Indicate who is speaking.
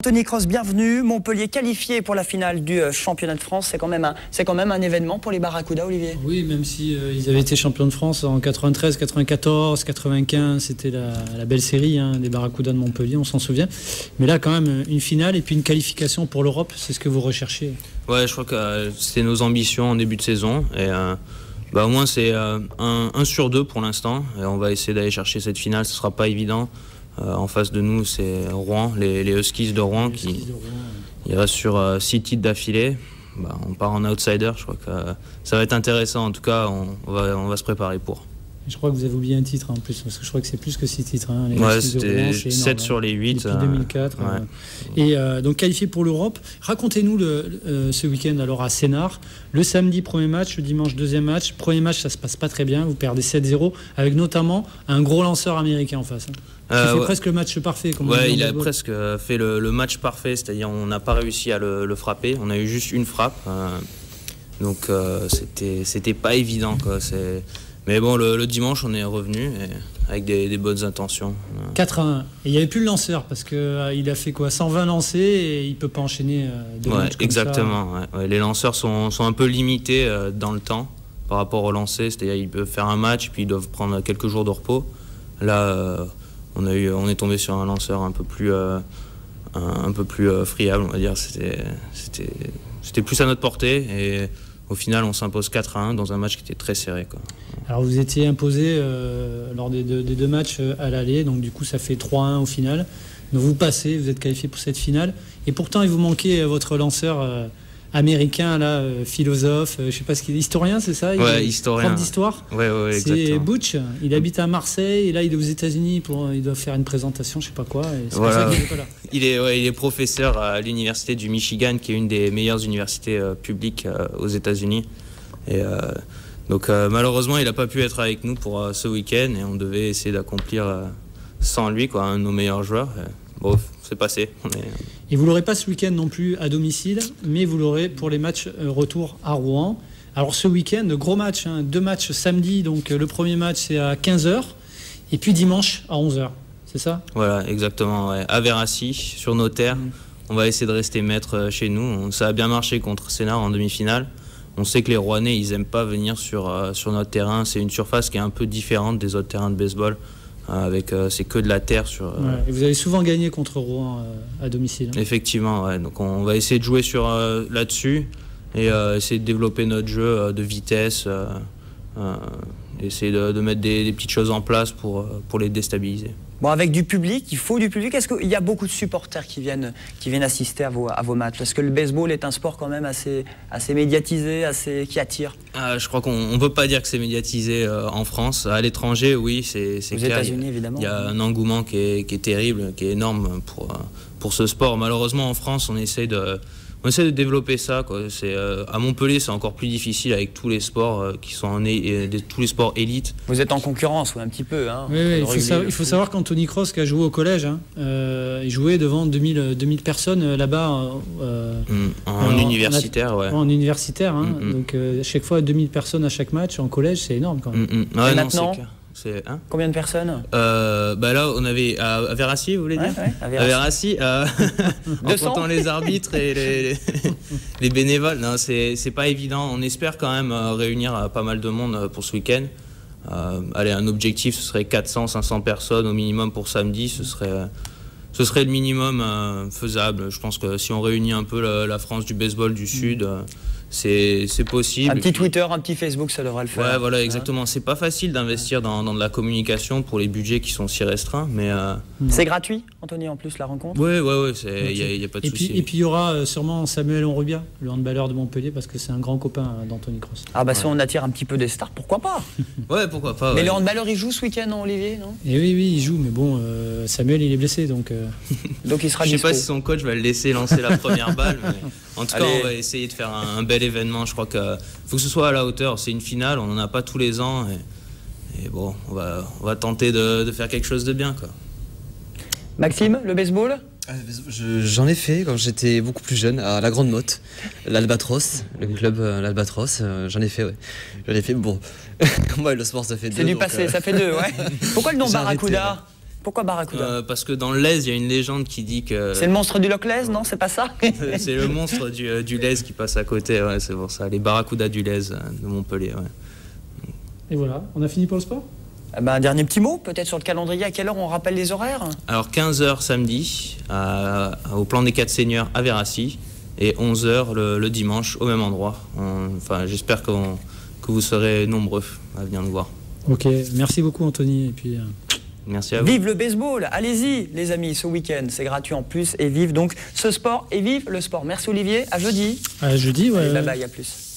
Speaker 1: Tony Cross, bienvenue. Montpellier qualifié pour la finale du championnat de France. C'est quand même un événement pour les Barracudas, Olivier.
Speaker 2: Oui, même si ils avaient été champions de France en 93, 94, 95, c'était la belle série des Barracudas de Montpellier, on s'en souvient. Mais là, quand même, une finale et puis une qualification pour l'Europe, c'est ce que vous recherchez.
Speaker 3: Ouais, je crois que c'était nos ambitions en début de saison. Et au moins, c'est 1 sur 2 pour l'instant. Et on va essayer d'aller chercher cette finale, ce ne sera pas évident. En face de nous, c'est Rouen, les Huskies de Rouen qui ils restent sur 6 titres d'affilée. On part en outsider, je crois que ça va être intéressant. En tout cas, on va se préparer pour.
Speaker 2: Je crois que vous avez oublié un titre en plus, parce que je crois que c'est plus que 6 titres.
Speaker 3: Ouais, c'était 7 sur les 8.
Speaker 2: Depuis 2004.
Speaker 3: Ouais.
Speaker 2: Et donc qualifié pour l'Europe. Racontez-nous ce week-end alors à Sénart. Le samedi, premier match, le dimanche, deuxième match. Premier match, ça se passe pas très bien, vous perdez 7-0, avec notamment un gros lanceur américain en face. Qui fait presque le match parfait.
Speaker 3: Il a presque fait le match parfait, c'est-à-dire on n'a pas réussi à le frapper, on a eu juste une frappe. Donc c'était pas évident, quoi. Mais bon, le dimanche, on est revenu avec des bonnes intentions.
Speaker 2: 4-1. Et il n'y avait plus le lanceur parce qu'il a fait 120 lancés et il ne peut pas enchaîner deux matchs comme
Speaker 3: exactement,
Speaker 2: ça.
Speaker 3: Ouais. Les lanceurs sont un peu limités dans le temps par rapport aux lancers. C'est-à-dire qu'ils peuvent faire un match puis ils doivent prendre quelques jours de repos. Là, on est tombé sur un lanceur un peu plus friable, on va dire. C'était plus à notre portée et au final, on s'impose 4-1 dans un match qui était très serré, quoi.
Speaker 2: Alors vous étiez imposé lors des deux matchs à l'aller, donc du coup ça fait 3-1 au final. Donc vous passez, vous êtes qualifié pour cette finale. Et pourtant, il vous manquait votre lanceur américain, là, philosophe, je sais pas ce qu'il est, historien, c'est ça?
Speaker 3: Historien.
Speaker 2: Prof d'histoire.
Speaker 3: Ouais,
Speaker 2: c'est
Speaker 3: exactement.
Speaker 2: Butch, il habite à Marseille et là il est aux États-Unis, il doit faire une présentation, je sais pas quoi. Et c'est
Speaker 3: voilà.
Speaker 2: pour ça qu'il est pas là.
Speaker 3: Il est professeur à l'université du Michigan, qui est une des meilleures universités publiques aux États-Unis. Et donc malheureusement, il n'a pas pu être avec nous pour ce week-end et on devait essayer d'accomplir sans lui, un de nos meilleurs joueurs. Bon, c'est passé.
Speaker 2: Et vous l'aurez pas ce week-end non plus à domicile, mais vous l'aurez pour les matchs retour à Rouen. Alors ce week-end, gros match, 2 matchs samedi, donc le premier match c'est à 15h, et puis dimanche à 11h, c'est ça? Voilà,
Speaker 3: exactement, ouais. À Verassi, sur nos terres. On va essayer de rester maître chez nous. Ça a bien marché contre Sénart en demi-finale. On sait que les Rouennais, ils n'aiment pas venir sur notre terrain. C'est une surface qui est un peu différente des autres terrains de baseball. C'est que de la terre
Speaker 2: et vous avez souvent gagné contre Rouen à domicile.
Speaker 3: Effectivement, ouais. Donc on va essayer de jouer là-dessus et essayer de développer notre jeu de vitesse, essayer de mettre des petites choses en place pour les déstabiliser.
Speaker 1: Bon, avec du public, il faut du public. Est-ce qu'il y a beaucoup de supporters qui viennent assister à vos matchs? Parce que le baseball est un sport quand même assez médiatisé, qui attire.
Speaker 3: Je crois qu'on ne peut pas dire que c'est médiatisé en France. À l'étranger, oui, c'est
Speaker 1: clair. Aux États-Unis, évidemment.
Speaker 3: Il y a un engouement qui est terrible, qui est énorme pour ce sport. Malheureusement, en France, on essaie de développer ça, quoi. À Montpellier, c'est encore plus difficile avec tous les sports qui sont tous les sports élites.
Speaker 1: Vous êtes en concurrence, un petit peu. Hein,
Speaker 2: oui, il faut savoir qu'Anthony Cross, qui a joué au collège, il jouait devant 2000 personnes là-bas.
Speaker 3: En universitaire, ouais.
Speaker 2: En universitaire, donc à chaque fois 2000 personnes à chaque match. En collège, c'est énorme quand même.
Speaker 1: Et maintenant, combien de personnes?
Speaker 3: Là, on avait à Verassi, vous voulez dire?
Speaker 1: Ouais, à
Speaker 3: Verassi, en comptant les arbitres et les bénévoles. Non, c'est pas évident. On espère quand même réunir pas mal de monde pour ce week-end. Un objectif, ce serait 400-500 personnes au minimum pour samedi. Ce serait le minimum faisable. Je pense que si on réunit un peu la France du baseball du Sud, c'est possible.
Speaker 1: Un petit Twitter, un petit Facebook, ça devrait le faire.
Speaker 3: Ouais, voilà, exactement. C'est pas facile d'investir dans de la communication pour les budgets qui sont si restreints, mais...
Speaker 1: C'est gratuit, Anthony, en plus, la rencontre?
Speaker 3: Oui, il n'y a pas de souci.
Speaker 2: Et puis il y aura sûrement Samuel Onrubia, le handballeur de Montpellier, parce que c'est un grand copain d'Anthony Cross.
Speaker 1: Si on attire un petit peu des stars, pourquoi pas?
Speaker 3: Ouais, pourquoi pas.
Speaker 1: Mais le handballeur, il joue ce week-end, non, Olivier, non?
Speaker 2: Et oui, il joue, mais bon, Samuel, il est blessé, donc...
Speaker 1: Donc il sera
Speaker 3: dispo. Je sais pas si son coach va le laisser lancer la première balle, mais en tout cas, on va essayer de faire un bel événement. Je crois qu'il faut que ce soit à la hauteur. C'est une finale, on n'en a pas tous les ans. Et bon, on va tenter de faire quelque chose de bien, quoi.
Speaker 1: Maxime, le baseball?
Speaker 4: J'en ai fait quand j'étais beaucoup plus jeune, à la Grande Motte, l'Albatros, le club l'Albatros, j'en ai fait, ouais. J'en ai fait, bon, moi le sport ça fait 2.
Speaker 1: C'est du passé, ça fait 2, ouais. Pourquoi le nom Barracuda? Pourquoi Barracuda?
Speaker 3: Parce que dans le Lez, il y a une légende qui dit que...
Speaker 1: C'est le monstre du Loch Ness, non? C'est pas ça?
Speaker 3: C'est le monstre du Lez qui passe à côté, ouais, c'est pour ça. Les Barracudas du Lez de Montpellier, ouais.
Speaker 2: Et voilà, on a fini pour le sport?
Speaker 1: Un dernier petit mot, peut-être sur le calendrier. À quelle heure on rappelle les horaires?
Speaker 3: Alors 15h samedi, au plan des 4 Seigneurs à Véracy, et 11h le dimanche au même endroit. J'espère que vous serez nombreux à venir nous voir.
Speaker 2: Ok, merci beaucoup Anthony. Et puis,
Speaker 3: merci à vous.
Speaker 1: Vive le baseball, allez-y les amis, ce week-end, c'est gratuit en plus, et vive donc ce sport, et vive le sport. Merci Olivier, à jeudi.
Speaker 2: À jeudi, ouais.
Speaker 1: Allez, bye bye, à plus.